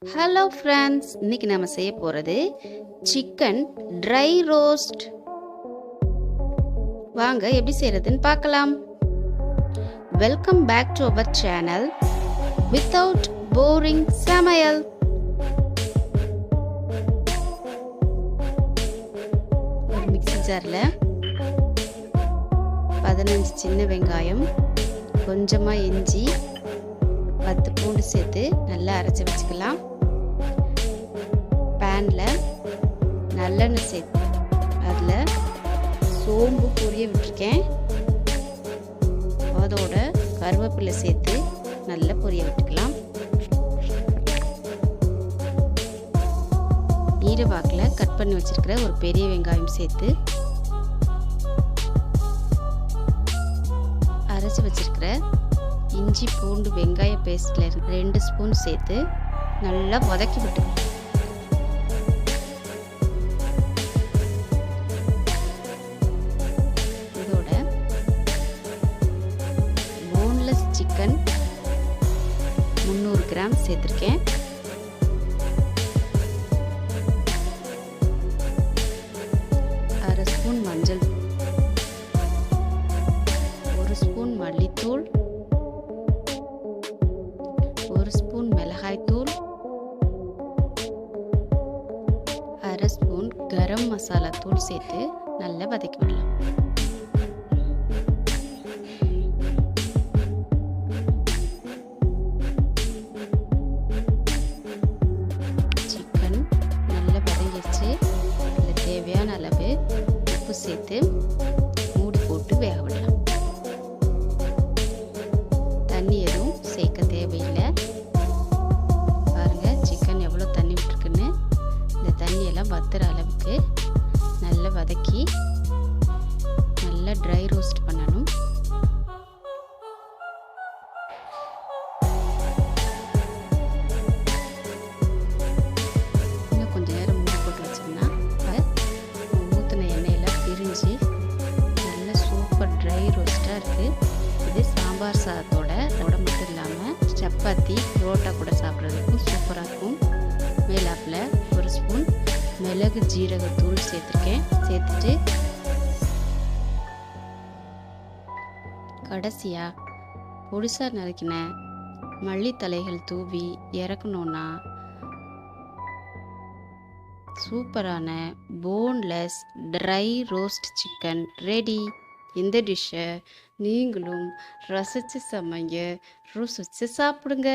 Hello friends, இன்னைக்கு நம்ம செய்ய போகிறது சிக்கன் ட்ரை ரோஸ்ட். வாங்க எப்படி செய்யறதுன்னு பார்க்கலாம். Welcome back to our channel without boring சமையல். ஒரு மிக்ஸி ஜாரில் 15 சின்ன வெங்காயம், கொஞ்சமாக இஞ்சி, 10 பூண்டு சேர்த்து நல்லா அரைச்சி வச்சுக்கலாம். பேனில் நல்லெண்ணெய் சேர்த்து அதில் சோம்பு பொரிய விட்டுருக்கேன். அதோட கருவேப்பிலை சேர்த்து நல்லா பொரிய விட்டுக்கலாம். ஈரவாக்கில் கட் பண்ணி வச்சிருக்கிற ஒரு பெரிய வெங்காயம் சேர்த்து அரைச்சி வச்சிருக்கிற இஞ்சி பூண்டு வெங்காய பேஸ்ட்டில் 2 ஸ்பூன் சேர்த்து நல்லா வதக்கி விட்டுக்கணும். இதோட போன்லெஸ் சிக்கன் 300 கிராம் சேர்த்துருக்கேன். அரை ஸ்பூன் மஞ்சள், 1 ஸ்பூன் மல்லித்தூள், 1 ஸ்பூன் மிளகாய்த்தூள், அரை ஸ்பூன் கரம் மசாலா தூள் சேர்த்து நல்லா வதக்கி விடலாம். சிக்கன் நல்லா வதங்கிடுச்சு. அதில் தேவையான அளவு உப்பு சேர்த்து மூடி போட்டு வேக விடலாம். தண்ணி எதுவும் சேர்க்க தேவையில்லை. பாருங்கள் சிக்கன் எவ்வளோ தண்ணி விட்டுருக்குன்னு. இந்த தண்ணியெல்லாம் வத்துற அளவுக்கு நல்லா வதக்கி நல்லா ட்ரை ரோஸ்ட் பண்ணணும். இன்னும் கொஞ்சம் நேரம் மூடி போட்டு வச்சோம்னா ஊற்றின எண்ணெயெல்லாம் பிரிஞ்சு நல்ல சூப்பர் ட்ரை ரோஸ்ட்டாக இருக்குது. இது சாம்பார் சாதத்தோட மட்டும் இல்லாமல் சப்பாத்தி புரோட்டா கூட சாப்பிட்றதுக்கும் சூப்பராக இருக்கும். மேலாப்பில் 1 ஸ்பூன் மிளகு ஜீரகத்தூள் சேர்த்துருக்கேன். சேர்த்துட்டு கடைசியாக பொடிசாக நறுக்கின மல்லித்தலைகள் தூவி இறக்கணுன்னா சூப்பரான boneless dry roast chicken ready. இந்த டிஷ்ஷை நீங்களும் ரசித்து சமைங்க, ருசித்து சாப்பிடுங்க.